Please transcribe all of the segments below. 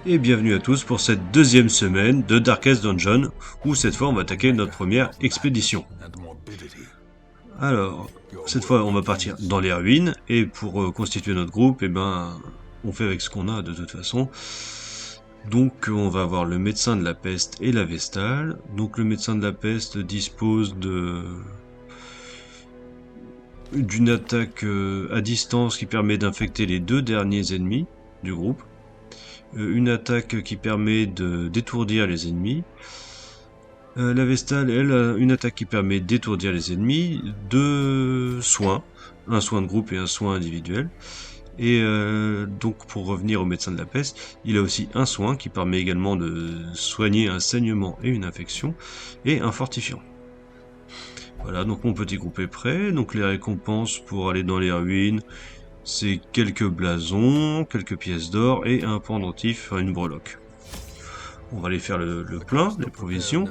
Et bienvenue à tous pour cette deuxième semaine de Darkest Dungeon, où cette fois on va attaquer notre première expédition. Alors, cette fois on va partir dans les ruines, et pour constituer notre groupe, on fait avec ce qu'on a de toute façon. Donc on va avoir le médecin de la peste et la vestale. Donc le médecin de la peste dispose d'une attaque à distance qui permet d'infecter les deux derniers ennemis du groupe. Une attaque qui permet d'étourdir les ennemis. La Vestale, elle, a une attaque qui permet d'étourdir les ennemis, deux soins, un soin de groupe et un soin individuel. Et donc pour revenir au médecin de la peste, il a aussi un soin qui permet également de soigner un saignement et une infection, et un fortifiant. Voilà, donc mon petit groupe est prêt, donc les récompenses pour aller dans les ruines, c'est quelques blasons, quelques pièces d'or et un pendentif, une breloque. On va aller faire le plein, les provisions.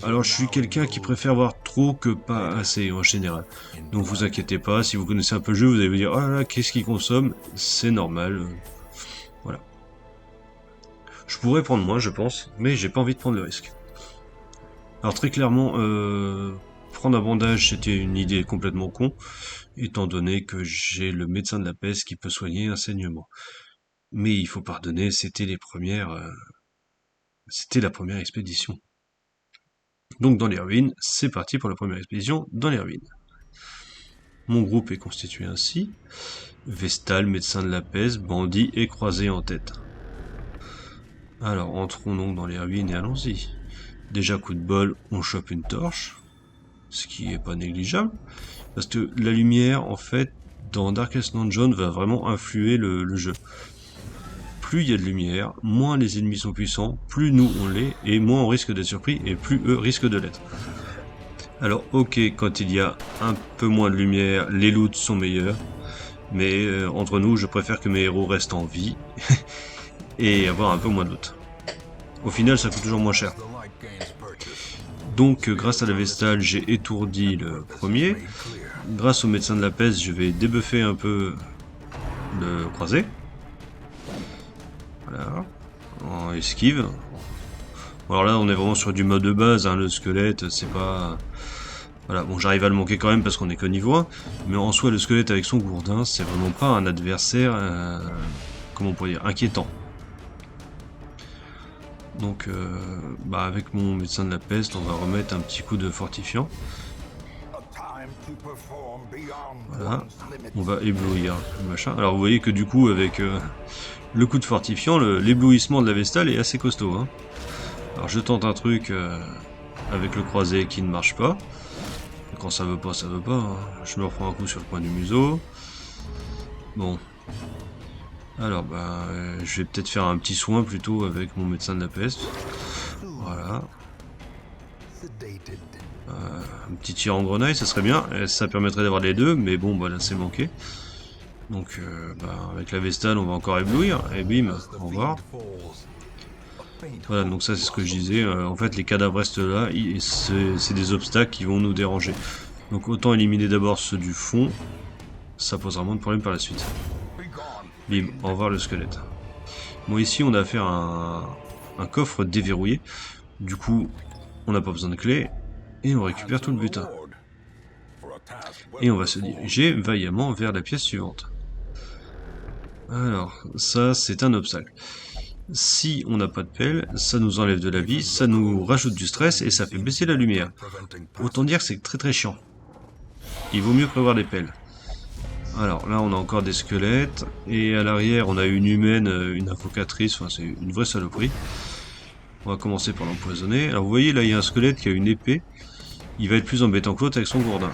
Alors je suis quelqu'un qui préfère voir trop que pas assez en général. Donc vous inquiétez pas, si vous connaissez un peu le jeu, vous allez vous dire « Ah là, qu'est-ce qu'il consomme ?» C'est normal. Voilà. Je pourrais prendre moins, je pense, mais j'ai pas envie de prendre le risque. Alors très clairement, prendre un bandage, c'était une idée complètement con, étant donné que j'ai le médecin de la peste qui peut soigner un saignement. Mais il faut pardonner, c'était la première expédition. Donc dans les ruines, c'est parti pour la première expédition dans les ruines. Mon groupe est constitué ainsi. Vestal, médecin de la peste, bandit et croisé en tête. Alors entrons donc dans les ruines et allons-y. Déjà coup de bol, on chope une torche, ce qui est pas négligeable, parce que la lumière, en fait, dans Darkest Dungeon va vraiment influer le jeu. Plus il y a de lumière, moins les ennemis sont puissants, plus nous on l'est, et moins on risque d'être surpris, et plus eux risquent de l'être. Alors ok, quand il y a un peu moins de lumière, les loots sont meilleurs, mais entre nous, je préfère que mes héros restent en vie, et avoir un peu moins de loot. Au final, ça coûte toujours moins cher. Donc grâce à la Vestale, j'ai étourdi le premier. Grâce au médecin de la peste, je vais débuffer un peu le croisé. Voilà, en esquive. Alors là, on est vraiment sur du mode de base, hein, le squelette, c'est pas... Voilà, bon, j'arrive à le manquer quand même parce qu'on est que niveau 1, mais en soi, le squelette avec son gourdin, c'est vraiment pas un adversaire, comment on pourrait dire, inquiétant. Donc, avec mon médecin de la peste, on va remettre un petit coup de fortifiant. Voilà, on va éblouir le machin. Alors vous voyez que du coup, avec le coup de fortifiant, l'éblouissement de la Vestale est assez costaud. Hein. Alors je tente un truc avec le croisé qui ne marche pas. Et quand ça veut pas, ça veut pas. Hein. Je me reprends un coup sur le coin du museau. Bon. Alors, je vais peut-être faire un petit soin plutôt avec mon médecin de la peste. Voilà. Un petit tir en grenaille, ça serait bien. Et ça permettrait d'avoir les deux, mais bon, là c'est manqué. Donc, avec la Vestale, on va encore éblouir. Et bim, au revoir. Voilà, donc ça c'est ce que je disais. En fait, les cadavres restent là. C'est des obstacles qui vont nous déranger. Donc autant éliminer d'abord ceux du fond. Ça posera moins de problèmes par la suite. Bim, au revoir le squelette. Bon, ici on a affaire à un coffre déverrouillé. Du coup, on n'a pas besoin de clé. Et on récupère tout le butin. Et on va se diriger vaillamment vers la pièce suivante. Alors, ça c'est un obstacle. Si on n'a pas de pelle, ça nous enlève de la vie, ça nous rajoute du stress et ça fait baisser la lumière. Autant dire que c'est très très chiant. Il vaut mieux prévoir des pelles. Alors là on a encore des squelettes, et à l'arrière on a une humaine, une invocatrice, enfin c'est une vraie saloperie. On va commencer par l'empoisonner. Alors vous voyez là il y a un squelette qui a une épée, il va être plus embêtant que l'autre avec son gourdin.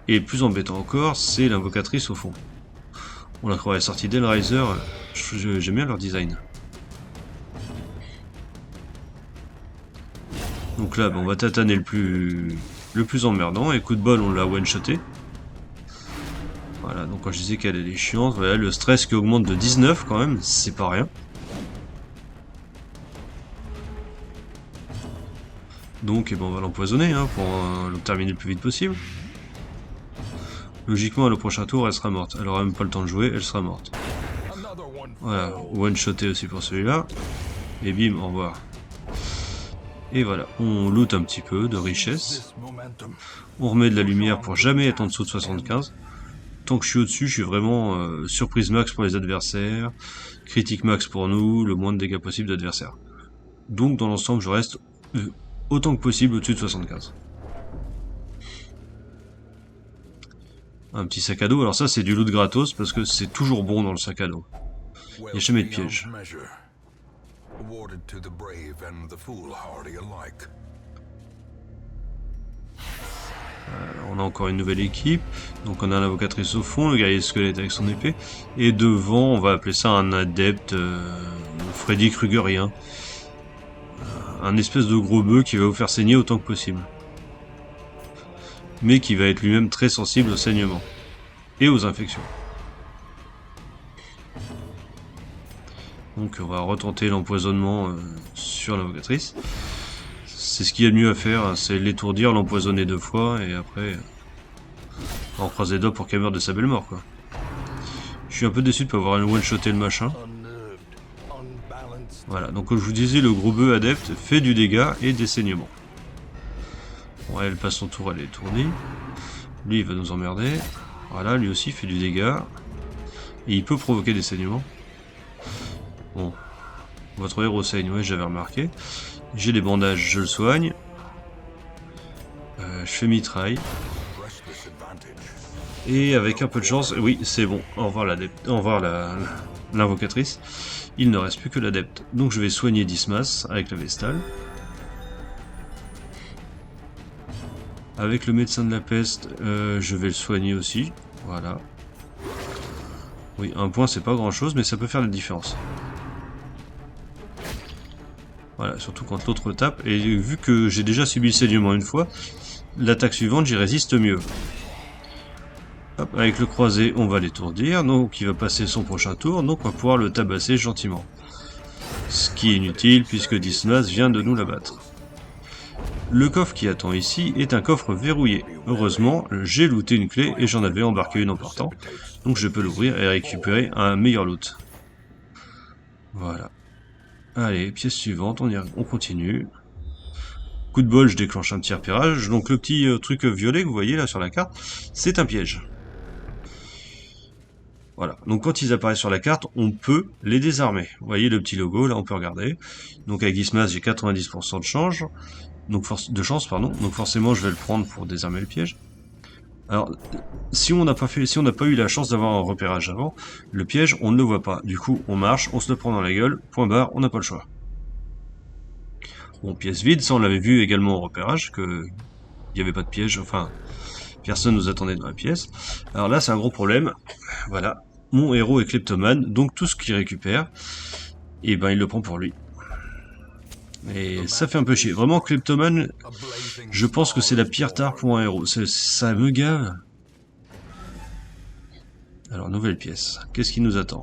Et plus embêtant encore, c'est l'invocatrice au fond. On la croirait sortie d'Hellraiser, j'aime bien leur design. Donc là on va tataner le plus emmerdant, et coup de bol on l'a one-shoté. Voilà, donc quand je disais qu'elle est chiante, voilà, le stress qui augmente de 19 quand même, c'est pas rien. Donc on va l'empoisonner hein, pour le terminer le plus vite possible. Logiquement, à le prochain tour, elle sera morte. Elle aura même pas le temps de jouer, elle sera morte. Voilà, one-shoté aussi pour celui-là. Et bim, au revoir. Et voilà, on loot un petit peu de richesse. On remet de la lumière pour jamais être en dessous de 75. Tant que je suis au-dessus, je suis vraiment surprise max pour les adversaires, critique max pour nous, le moins de dégâts possible d'adversaires. Donc dans l'ensemble, je reste autant que possible au-dessus de 75. Un petit sac à dos, alors ça c'est du loot gratos parce que c'est toujours bon dans le sac à dos. Il n'y a jamais de piège. On a encore une nouvelle équipe, donc on a l'invocatrice au fond, le guerrier squelette avec son épée, et devant on va appeler ça un adepte Freddy Kruegerien. Un espèce de gros bœuf qui va vous faire saigner autant que possible. Mais qui va être lui-même très sensible au saignement et aux infections. Donc on va retenter l'empoisonnement sur l'invocatrice. C'est ce qu'il y a de mieux à faire, c'est l'étourdir, l'empoisonner 2 fois et après on croise les doigts pour qu'elle meure de sa belle mort quoi. Je suis un peu déçu de pas avoir one-shoté le machin. Voilà, donc comme je vous disais, le gros bœuf adepte fait du dégât et des saignements. Bon, elle passe son tour, elle est étourdie. Lui il va nous emmerder. Voilà, lui aussi fait du dégât. Et il peut provoquer des saignements. Bon. Votre héros saigne, ouais, j'avais remarqué. J'ai des bandages, je le soigne. Je fais mitraille. Et avec un peu de chance, oui, c'est bon. Au revoir l'adepte. Au revoir l'invocatrice. Il ne reste plus que l'adepte. Donc je vais soigner Dismas avec la Vestale. Avec le médecin de la peste, je vais le soigner aussi. Voilà. Oui, un point c'est pas grand chose, mais ça peut faire la différence. Voilà, surtout quand l'autre tape. Et vu que j'ai déjà subi le saignement une fois, l'attaque suivante j'y résiste mieux. Hop, avec le croisé, on va l'étourdir, donc il va passer son prochain tour, donc on va pouvoir le tabasser gentiment. Ce qui est inutile puisque Dismas vient de nous l'abattre. Le coffre qui attend ici est un coffre verrouillé. Heureusement, j'ai looté une clé et j'en avais embarqué une en partant, donc je peux l'ouvrir et récupérer un meilleur loot. Voilà. Allez, pièce suivante, on continue. Coup de bol, je déclenche un petit repérage. Donc le petit truc violet que vous voyez là sur la carte, c'est un piège. Voilà, donc quand ils apparaissent sur la carte, on peut les désarmer. Vous voyez le petit logo, là on peut regarder. Donc avec Dismas, j'ai 90% de chance, donc forcément je vais le prendre pour désarmer le piège. Alors, si on n'a pas eu la chance d'avoir un repérage avant, le piège, on ne le voit pas. Du coup, on marche, on se le prend dans la gueule, point barre, on n'a pas le choix. Bon, pièce vide, ça on l'avait vu également au repérage, que il n'y avait pas de piège, enfin, personne nous attendait dans la pièce. Alors là, c'est un gros problème. Voilà, mon héros est kleptomane, donc tout ce qu'il récupère, et ben il le prend pour lui. Et ça fait un peu chier. Vraiment, kleptomane, je pense que c'est la pire tare pour un héros. Ça me gave. Alors, nouvelle pièce. Qu'est-ce qui nous attend?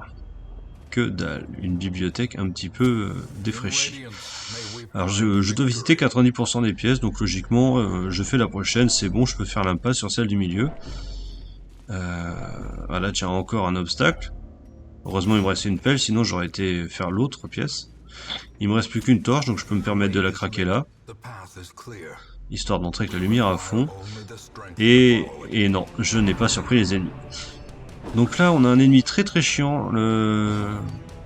Que dalle. Une bibliothèque un petit peu défraîchie. Alors, je dois visiter 90% des pièces, donc logiquement, je fais la prochaine. C'est bon, je peux faire l'impasse sur celle du milieu. Voilà, tiens, encore un obstacle. Heureusement, il me restait une pelle, sinon j'aurais été faire l'autre pièce. Il me reste plus qu'une torche, donc je peux me permettre de la craquer là. Histoire d'entrer avec la lumière à fond. Et non, je n'ai pas surpris les ennemis. Donc là, on a un ennemi très très chiant. Le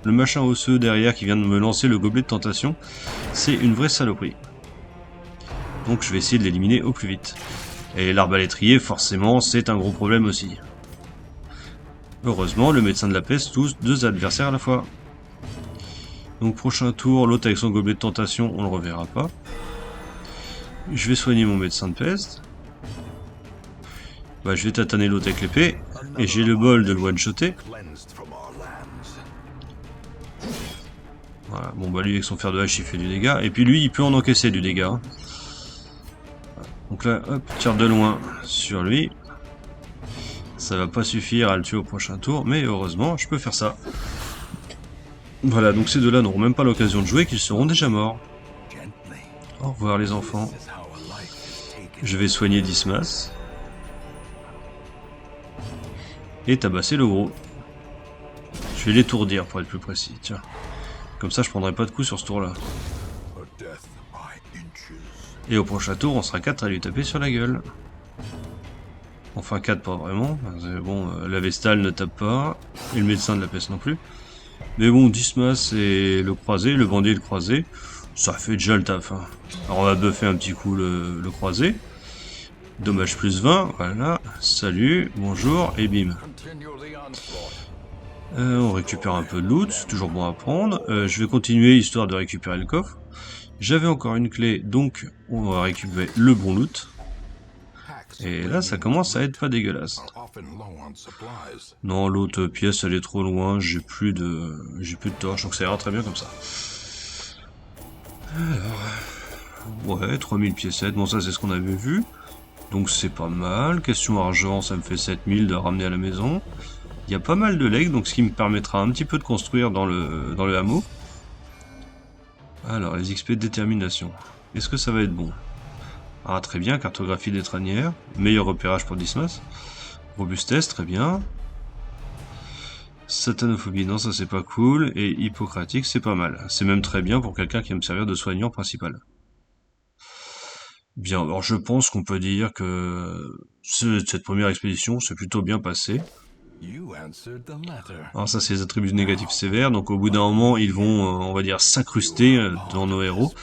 machin osseux derrière qui vient de me lancer le gobelet de tentation. C'est une vraie saloperie. Donc je vais essayer de l'éliminer au plus vite. Et l'arbalétrier, forcément, c'est un gros problème aussi. Heureusement, le médecin de la peste touche 2 adversaires à la fois. Donc prochain tour, l'autre avec son gobelet de tentation, on le reverra pas. Je vais soigner mon médecin de peste. Bah, je vais tataner l'autre avec l'épée. Et j'ai le bol de le one-shotter. Voilà, bon bah lui avec son fer de hache il fait du dégât. Et puis lui il peut en encaisser du dégât. Donc là, hop, tire de loin sur lui. Ça va pas suffire à le tuer au prochain tour, mais heureusement je peux faire ça. Voilà, donc ces deux-là n'auront même pas l'occasion de jouer, qu'ils seront déjà morts. Au revoir les enfants. Je vais soigner Dismas. Et tabasser le gros. Je vais l'étourdir pour être plus précis, tiens. Comme ça je prendrai pas de coups sur ce tour là. Et au prochain tour on sera 4 à lui taper sur la gueule. Enfin 4 pas vraiment, bon la Vestale ne tape pas, et le médecin de la peste non plus. Mais bon, Dismas et le croisé, le bandit et le croisé, ça fait déjà le taf. Hein. Alors on va buffer un petit coup le croisé. Dommage plus 20, voilà, salut, bonjour, et bim. On récupère un peu de loot, toujours bon à prendre. Je vais continuer histoire de récupérer le coffre. J'avais encore une clé, donc on va récupérer le bon loot. Et là, ça commence à être pas dégueulasse. Non, l'autre pièce, elle est trop loin, j'ai plus de torches, donc ça ira très bien comme ça. Alors, ouais, 3000 piécettes, bon ça c'est ce qu'on avait vu. Donc c'est pas mal. Question argent, ça me fait 7000 de ramener à la maison. Il y a pas mal de legs, donc ce qui me permettra un petit peu de construire dans le hameau. Alors, les XP de détermination. Est-ce que ça va être bon? Ah, très bien, cartographie des tranières. Meilleur repérage pour Dismas. Robustesse, très bien. Satanophobie, non, ça c'est pas cool. Et hippocratique, c'est pas mal. C'est même très bien pour quelqu'un qui aime servir de soignant principal. Bien, alors je pense qu'on peut dire que cette première expédition s'est plutôt bien passée. Alors ça c'est les attributs négatifs sévères, donc au bout d'un moment ils vont, on va dire, s'incruster dans nos héros.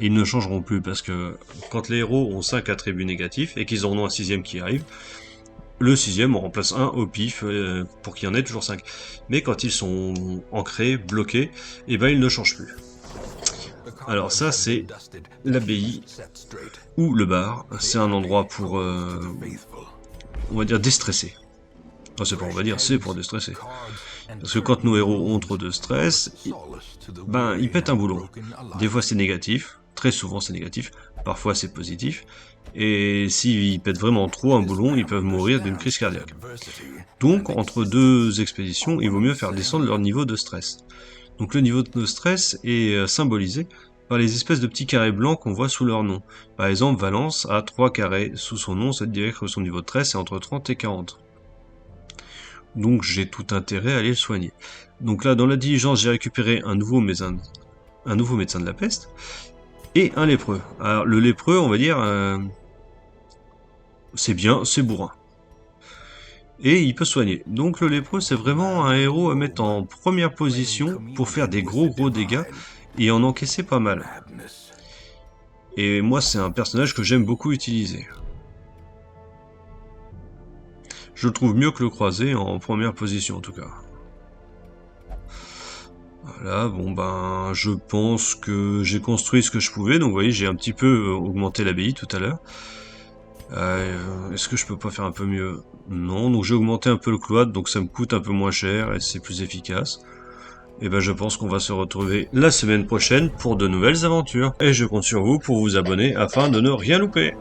Et ils ne changeront plus, parce que quand les héros ont 5 attributs négatifs, et qu'ils en ont un 6ème qui arrive, le 6ème on remplace un au pif, pour qu'il y en ait toujours 5. Mais quand ils sont ancrés, bloqués, et ben ils ne changent plus. Alors ça c'est l'abbaye ou le bar, c'est un endroit pour, on va dire, déstresser. Enfin, c'est pas on va dire, c'est pour déstresser. Parce que quand nos héros ont trop de stress, ils pètent un boulon. Des fois c'est négatif, très souvent c'est négatif, parfois c'est positif, et s'ils pètent vraiment trop un boulon, ils peuvent mourir d'une crise cardiaque. Donc entre deux expéditions, il vaut mieux faire descendre leur niveau de stress. Donc le niveau de stress est symbolisé par les espèces de petits carrés blancs qu'on voit sous leur nom. Par exemple, Valence a 3 carrés sous son nom, ça veut dire que son niveau de stress est entre 30 et 40. Donc j'ai tout intérêt à aller le soigner. Donc là, dans la diligence, j'ai récupéré un nouveau médecin de la peste, et un lépreux. Alors le lépreux, on va dire, c'est bien, c'est bourrin. Et il peut soigner. Donc le lépreux, c'est vraiment un héros à mettre en première position pour faire des gros dégâts, et en encaisser pas mal. Et moi, c'est un personnage que j'aime beaucoup utiliser. Je le trouve mieux que le croisé en première position en tout cas. Voilà, bon ben, je pense que j'ai construit ce que je pouvais, donc vous voyez, j'ai un petit peu augmenté l'abbaye tout à l'heure. Est-ce que je peux pas faire un peu mieux? Non, donc j'ai augmenté un peu le cloître, donc ça me coûte un peu moins cher et c'est plus efficace. Et ben je pense qu'on va se retrouver la semaine prochaine pour de nouvelles aventures. Et je compte sur vous pour vous abonner afin de ne rien louper.